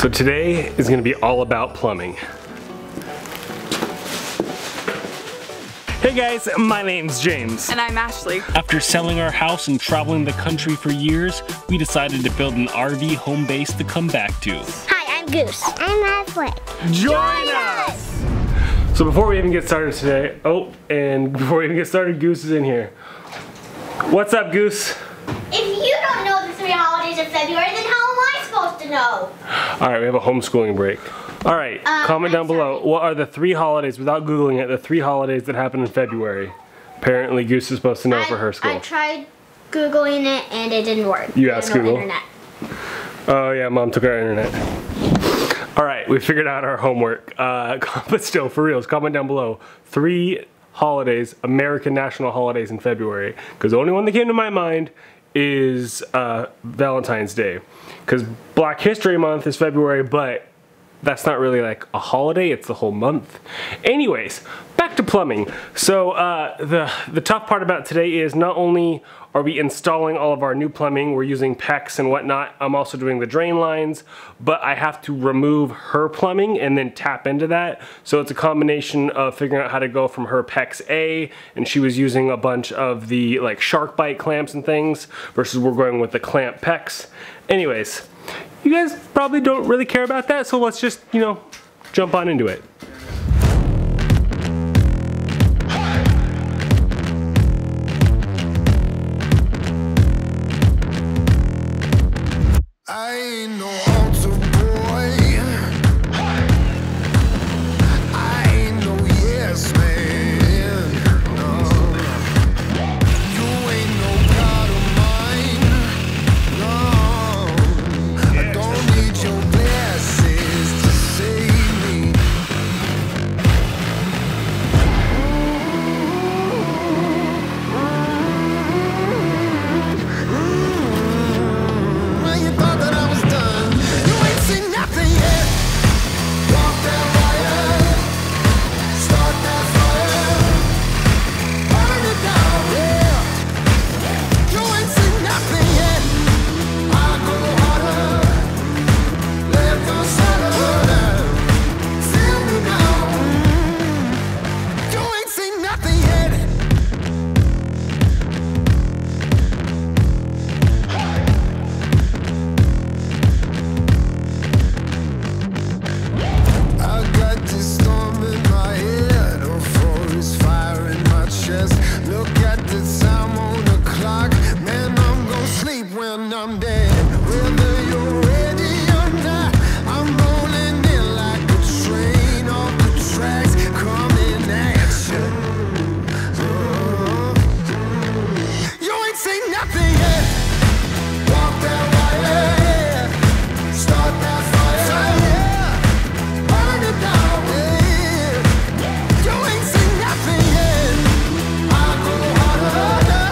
So today is going to be all about plumbing. Hey guys, my name's James. And I'm Ashley. After selling our house and traveling the country for years, we decided to build an RV home base to come back to. Hi, I'm Goose. I'm Ashley. Join us! So before we even get started today, Goose is in here. What's up, Goose? If you don't know the 3 holidays of February, then how am I supposed to know? Alright, we have a homeschooling break. Alright, comment down below. What are the 3 holidays, without Googling it, the 3 holidays that happen in February? Apparently Goose is supposed to know for her school. I tried Googling it and it didn't work. You asked Google? Internet. Oh yeah, Mom took our internet. Alright, we figured out our homework. But still, for reals, comment down below. 3 holidays, American national holidays in February. Because the only one that came to my mind is Valentine's Day. Because Black History Month is February, but that's not really like a holiday, it's the whole month. Anyways, back to plumbing. So the tough part about today is not only are we installing all of our new plumbing, we're using PEX and whatnot, I'm also doing the drain lines, but I have to remove her plumbing and then tap into that. So it's a combination of figuring out how to go from her PEX A, and she was using a bunch of the like shark bite clamps and things, versus we're going with the clamp PEX. Anyways, you guys probably don't really care about that, so let's just, you know, jump on into it. I ain't no altar boy. I ain't no yes man. No. You ain't no God of mine. No. I don't need your blessings to save me. When you thought that I was done, you ain't seen nothing yet. Walk that wire, start that fire, burn it down, yeah. You ain't seen nothing yet. I go harder, let the sun burn, feel me now. You ain't seen nothing yet. I got this storm in my head, a forest fire in my chest. Look at the time on the clock, man, I'm gonna sleep when I'm dead. Whether you're ready or not, I'm rolling in like a train off the tracks, coming at you. You ain't seen nothing yet. Walk that wire, start that fire, burn it down, yeah. You ain't seen nothing yet. I go harder,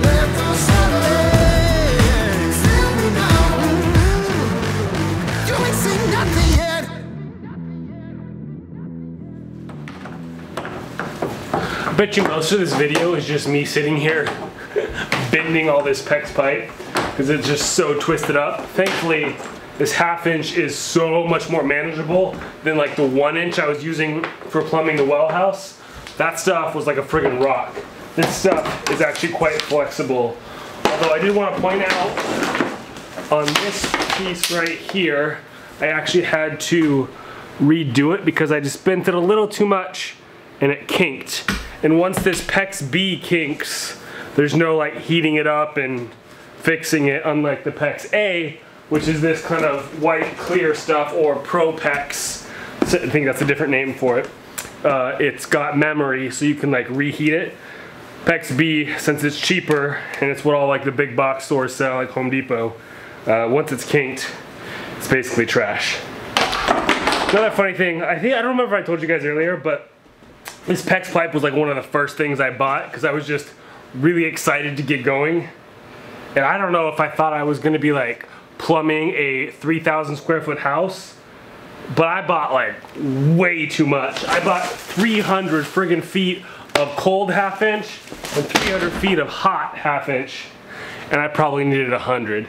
let the sun feel me now. You ain't seen nothing yet. I bet you most of this video is just me sitting here bending all this PEX pipe because it's just so twisted up. Thankfully, this 1/2 inch is so much more manageable than like the 1 inch I was using for plumbing the well house. That stuff was like a friggin' rock. This stuff is actually quite flexible. Although I did want to point out on this piece right here, I actually had to redo it because I just bent it a little too much and it kinked. And once this PEX B kinks, there's no like heating it up and fixing it, unlike the PEX A, which is this kind of white clear stuff, or Pro PEX. I think that's a different name for it. It's got memory, so you can like reheat it. PEX B, since it's cheaper, and it's what all like the big box stores sell, like Home Depot, once it's kinked, it's basically trash. Another funny thing, I don't remember if I told you guys earlier, but this PEX pipe was like one of the first things I bought because I was just really excited to get going. And I don't know if I thought I was gonna be like plumbing a 3,000 square foot house, but I bought like way too much. I bought 300 friggin' feet of cold 1/2 inch and 300 feet of hot 1/2 inch, and I probably needed 100.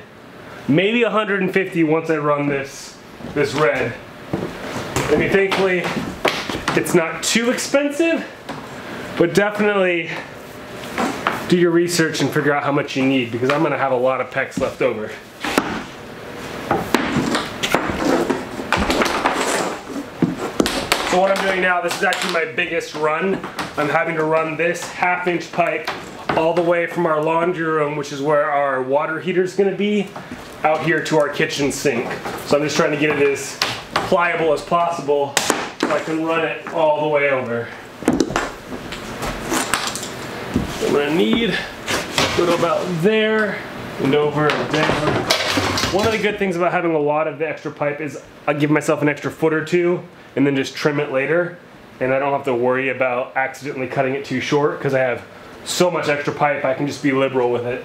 Maybe 150 once I run this this red. I mean, thankfully, it's not too expensive, but definitely do your research and figure out how much you need, because I'm gonna have a lot of PEX left over. So what I'm doing now, this is actually my biggest run. I'm having to run this 1/2-inch pipe all the way from our laundry room, which is where our water heater is gonna be, out here to our kitchen sink. So I'm just trying to get it as pliable as possible so I can run it all the way over. I'm gonna need go to about there and over and down. One of the good things about having a lot of the extra pipe is I give myself an extra foot or two and then just trim it later, and I don't have to worry about accidentally cutting it too short because I have so much extra pipe. I can just be liberal with it.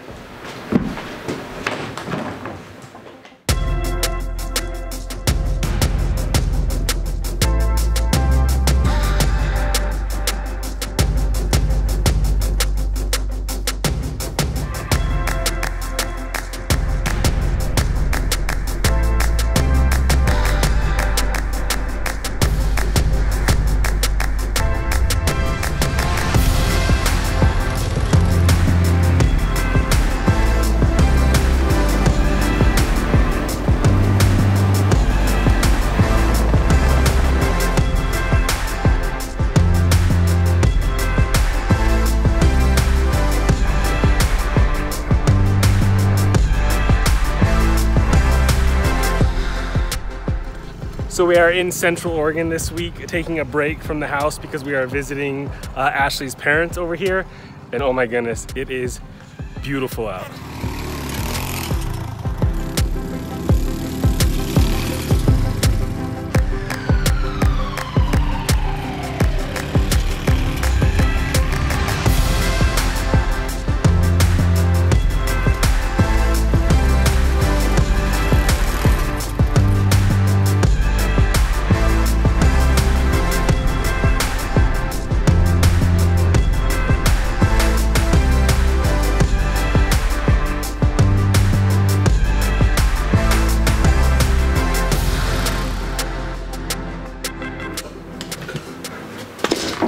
So we are in Central Oregon this week, taking a break from the house because we are visiting Ashley's parents over here. And oh my goodness, it is beautiful out.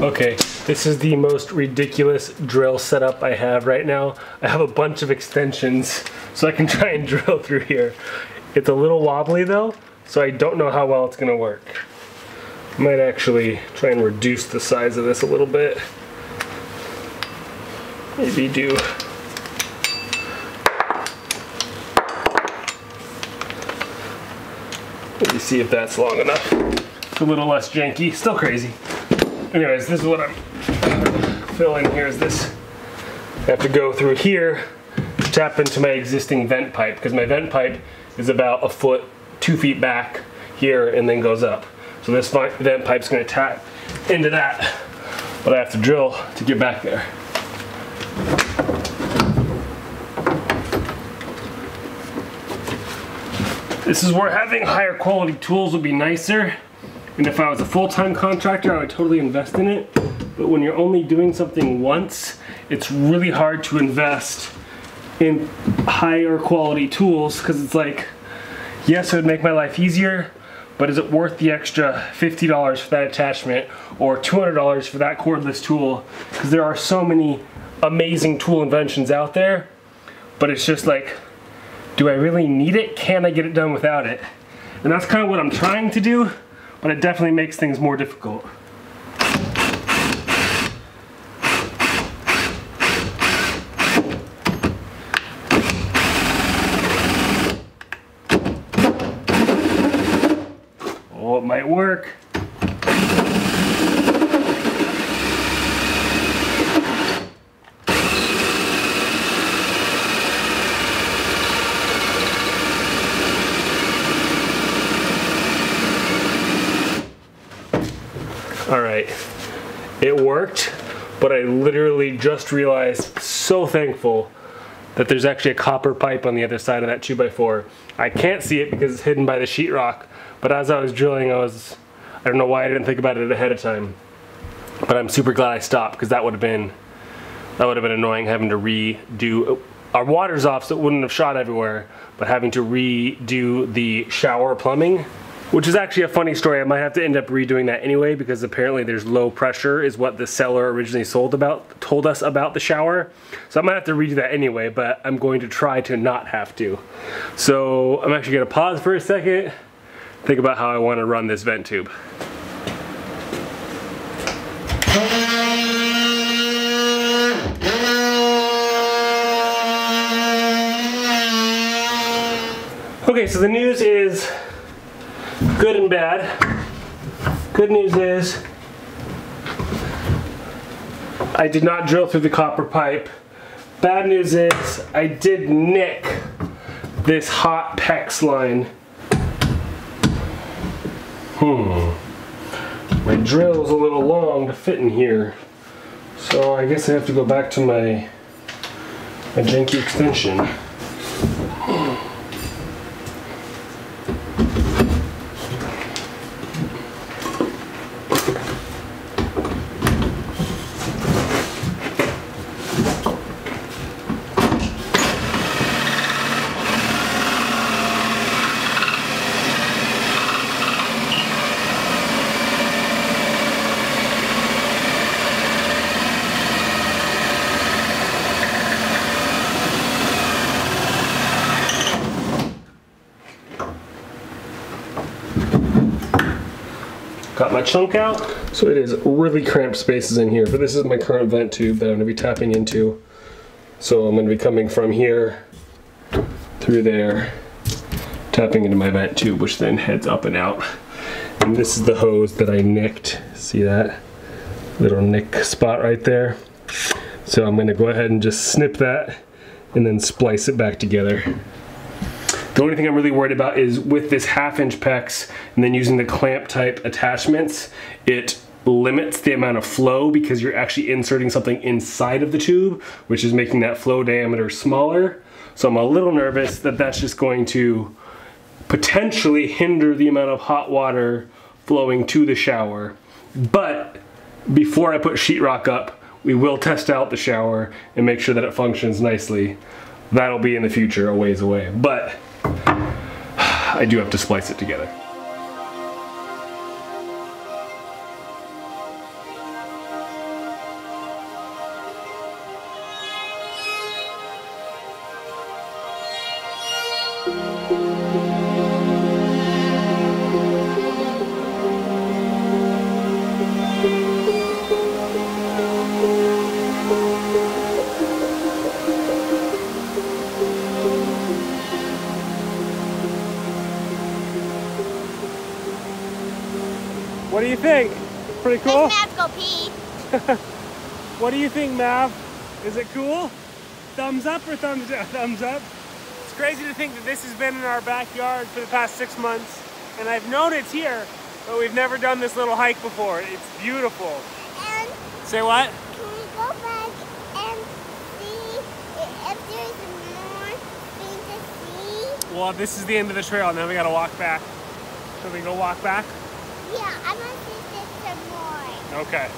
Okay, this is the most ridiculous drill setup I have right now. I have a bunch of extensions so I can try and drill through here. It's a little wobbly though, so I don't know how well it's gonna work. I might actually try and reduce the size of this a little bit. Maybe do. Maybe see if that's long enough. It's a little less janky, still crazy. Anyways, this is what I'm filling here is this. I have to go through here, tap into my existing vent pipe, because my vent pipe is about 1 foot, 2 feet back here and then goes up. So this vent pipe's gonna tap into that, but I have to drill to get back there. This is where having higher quality tools would be nicer. And if I was a full-time contractor, I would totally invest in it. But when you're only doing something once, it's really hard to invest in higher quality tools, because it's like, yes, it would make my life easier, but is it worth the extra $50 for that attachment or $200 for that cordless tool? Because there are so many amazing tool inventions out there, but it's just like, do I really need it? Can I get it done without it? And that's kind of what I'm trying to do, but it definitely makes things more difficult. Oh, it might work. All right, it worked, but I literally just realized, so thankful, that there's actually a copper pipe on the other side of that 2x4. I can't see it because it's hidden by the sheetrock, but as I was drilling, I don't know why I didn't think about it ahead of time, but I'm super glad I stopped, because that would have been annoying having to redo. Our water's off, so it wouldn't have shot everywhere, but having to redo the shower plumbing Which is actually a funny story. I might have to end up redoing that anyway because apparently there's low pressure is what the seller originally told us about the shower. So I might have to redo that anyway, but I'm going to try to not have to. So I'm actually gonna pause for a second, think about how I wanna run this vent tube. Okay, so the news is good and bad. Good news is I did not drill through the copper pipe. Bad news is I did nick this hot PEX line. My drill is a little long to fit in here. So I guess I have to go back to my janky extension. Got my chunk out. So it is really cramped spaces in here, but this is my current vent tube that I'm gonna be tapping into. So I'm gonna be coming from here through there, tapping into my vent tube, which then heads up and out. And this is the hose that I nicked. See that little nick spot right there? So I'm gonna go ahead and just snip that and then splice it back together. The only thing I'm really worried about is with this 1/2" PEX and then using the clamp type attachments, it limits the amount of flow because you're actually inserting something inside of the tube, which is making that flow diameter smaller. So I'm a little nervous that that's just going to potentially hinder the amount of hot water flowing to the shower. But before I put sheetrock up, we will test out the shower and make sure that it functions nicely. That'll be in the future, a ways away. But I do have to splice it together. What do you think? Pretty cool? Let's Mav go pee. What do you think, Mav? Is it cool? Thumbs up or thumbs down? Thumbs up. It's crazy to think that this has been in our backyard for the past 6 months, and I've known it's here, but we've never done this little hike before. It's beautiful. And say what? can we go back and see if there's more things to see? Well, this is the end of the trail. Now we gotta walk back. Should we go walk back? Yeah, I want to see some more. Okay.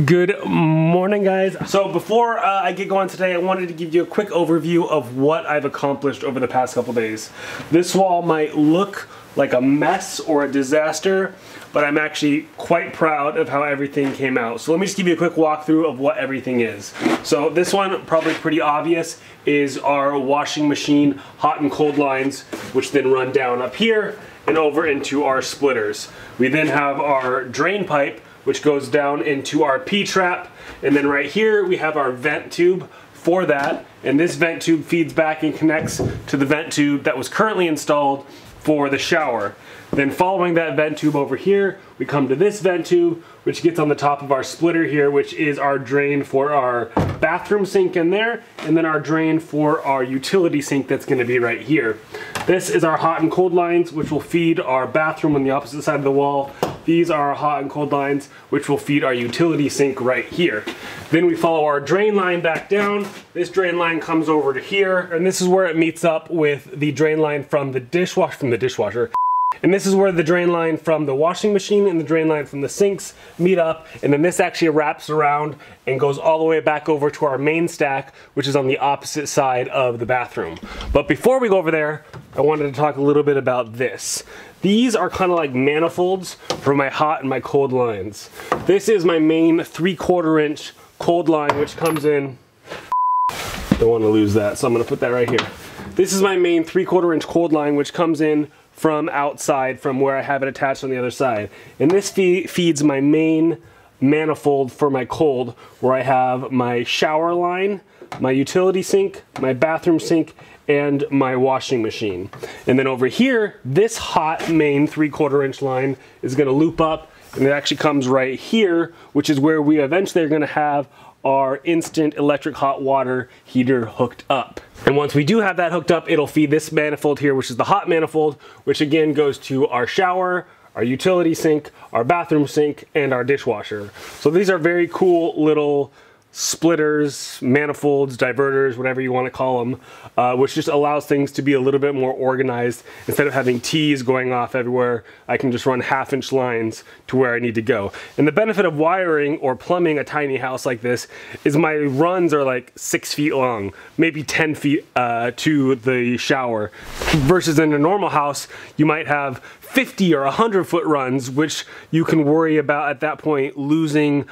Good morning, guys. So before I get going today, I wanted to give you a quick overview of what I've accomplished over the past couple days. This wall might look like a mess or a disaster, but I'm actually quite proud of how everything came out. So let me just give you a quick walkthrough of what everything is. So this one, probably pretty obvious, is our washing machine hot and cold lines, which then run down up here and over into our splitters. We then have our drain pipe, which goes down into our P-trap, and then right here we have our vent tube for that, and this vent tube feeds back and connects to the vent tube that was currently installed for the shower. Then following that vent tube over here, we come to this vent tube, which gets on the top of our splitter here, which is our drain for our bathroom sink in there, and then our drain for our utility sink that's gonna be right here. This is our hot and cold lines, which will feed our bathroom on the opposite side of the wall. These are our hot and cold lines, which will feed our utility sink right here. Then we follow our drain line back down. This drain line comes over to here, and this is where it meets up with the drain line from the dishwasher, And this is where the drain line from the washing machine and the drain line from the sinks meet up, and then this actually wraps around and goes all the way back over to our main stack, which is on the opposite side of the bathroom. But before we go over there, I wanted to talk a little bit about this. These are kind of like manifolds for my hot and my cold lines. This is my main 3/4 inch cold line, which comes in, don't want to lose that, so I'm going to put that right here. This is my main 3/4 inch cold line, which comes in from outside, from where I have it attached on the other side. And this feeds my main manifold for my cold, where I have my shower line, my utility sink, my bathroom sink, and my washing machine. And then over here, this hot main 3/4 inch line is gonna loop up, and it actually comes right here, which is where we eventually are gonna have our instant electric hot water heater hooked up. And once we do have that hooked up, it'll feed this manifold here, which is the hot manifold, which again goes to our shower, our utility sink, our bathroom sink, and our dishwasher. So these are very cool little splitters, manifolds, diverters, whatever you want to call them, which just allows things to be a little bit more organized. Instead of having T's going off everywhere, I can just run 1/2 inch lines to where I need to go. And the benefit of wiring or plumbing a tiny house like this is my runs are like 6 feet long, maybe 10 feet to the shower, versus in a normal house, you might have 50 or 100 foot runs, which you can worry about at that point losing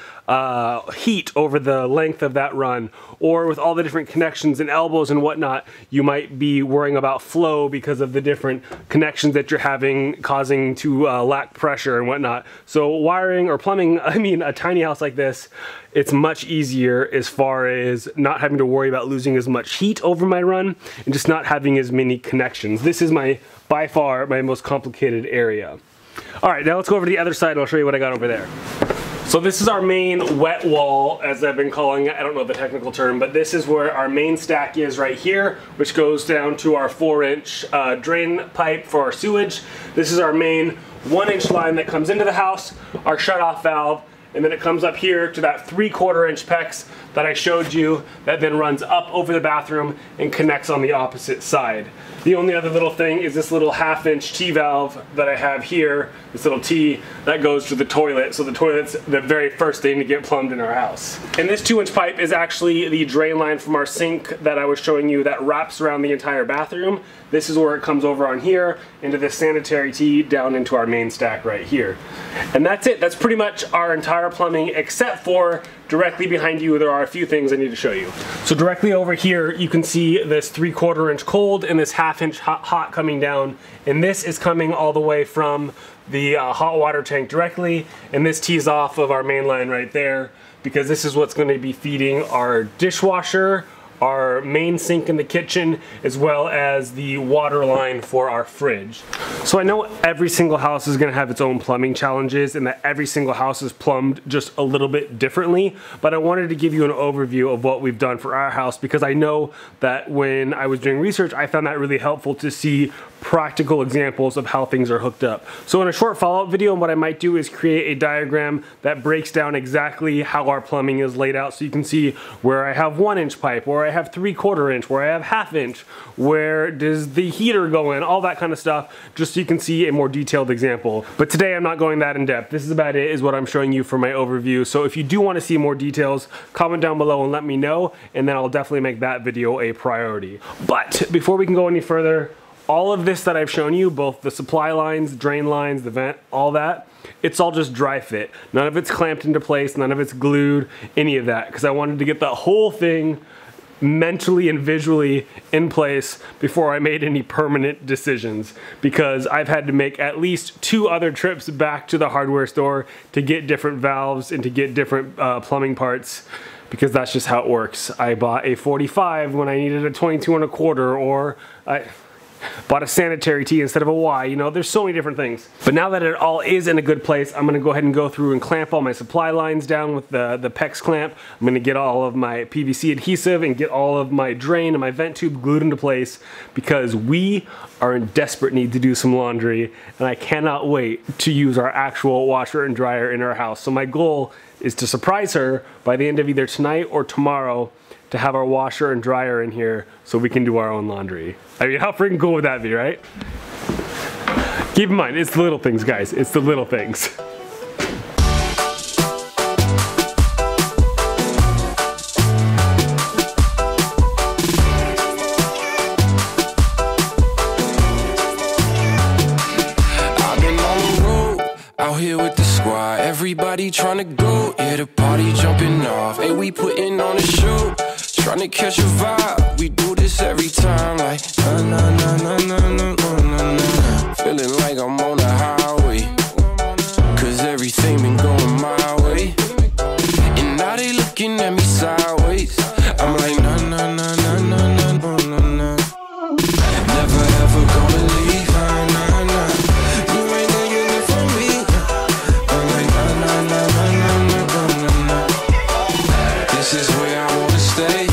heat over the length of that run. Or with all the different connections and elbows and whatnot, you might be worrying about flow because of the different connections that you're having, causing to lack pressure and whatnot. So wiring or plumbing, I mean, a tiny house like this, it's much easier as far as not having to worry about losing as much heat over my run and just not having as many connections. This is by far my most complicated area. All right, now let's go over to the other side and I'll show you what I got over there. So this is our main wet wall, as I've been calling it. I don't know the technical term, but this is where our main stack is right here, which goes down to our 4-inch drain pipe for our sewage. This is our main 1-inch line that comes into the house, our shutoff valve, and then it comes up here to that 3/4 inch PEX that I showed you, that then runs up over the bathroom and connects on the opposite side. The only other little thing is this little 1/2 inch T-valve that I have here, this little T, that goes to the toilet. So the toilet's the very first thing to get plumbed in our house. And this 2-inch pipe is actually the drain line from our sink that I was showing you that wraps around the entire bathroom. This is where it comes over on here into this sanitary T down into our main stack right here. And that's it. That's pretty much our entire plumbing, except for directly behind you, there are a few things I need to show you. So directly over here, you can see this 3/4 inch cold and this 1/2 inch hot coming down. And this is coming all the way from the hot water tank directly. And this tees off of our main line right there, because this is what's going to be feeding our dishwasher, our main sink in the kitchen, as well as the water line for our fridge. So I know every single house is going to have its own plumbing challenges and that every single house is plumbed just a little bit differently, but I wanted to give you an overview of what we've done for our house, because I know that when I was doing research, I found that really helpful to see practical examples of how things are hooked up. So in a short follow-up video, what I might do is create a diagram that breaks down exactly how our plumbing is laid out, so you can see where I have 1-inch pipe, where I have 3/4 inch, where I have 1/2 inch, where does the heater go in, all that kind of stuff, just so you can see a more detailed example. But today I'm not going that in depth. This is about it, is what I'm showing you for my overview. So if you do want to see more details, comment down below and let me know, and then I'll definitely make that video a priority. But before we can go any further, all of this that I've shown you, both the supply lines, drain lines, the vent, all that, it's all just dry fit. None of it's clamped into place, none of it's glued, any of that, because I wanted to get the whole thing mentally and visually in place before I made any permanent decisions, because I've had to make at least 2 other trips back to the hardware store to get different valves and to get different plumbing parts, because that's just how it works. I bought a 45 when I needed a 22 1/4, or I bought a sanitary T instead of a Y. You know, there's so many different things. But now that it all is in a good place, I'm gonna go ahead and go through and clamp all my supply lines down with the PEX clamp. I'm gonna get all of my PVC adhesive and get all of my drain and my vent tube glued into place, because we are in desperate need to do some laundry, and I cannot wait to use our actual washer and dryer in our house. So my goal is to surprise her by the end of either tonight or tomorrow, to have our washer and dryer in here so we can do our own laundry. I mean, how freaking cool would that be, right? Keep in mind, it's the little things, guys. It's the little things. I've been on the road, out here with the squad. Everybody tryna go, yeah, the party jumping off. Hey, we putting on a show, tryna catch a vibe. We do this every time, like na na na na na na na na. Feeling like I'm on the highway, cause everything been going my way. And now they looking at me sideways. I'm like na na na na na na na na na. Never ever gonna leave, nah nah nah. You ain't gonna get it from me. I'm like na na na na na na na na. This is where I wanna stay.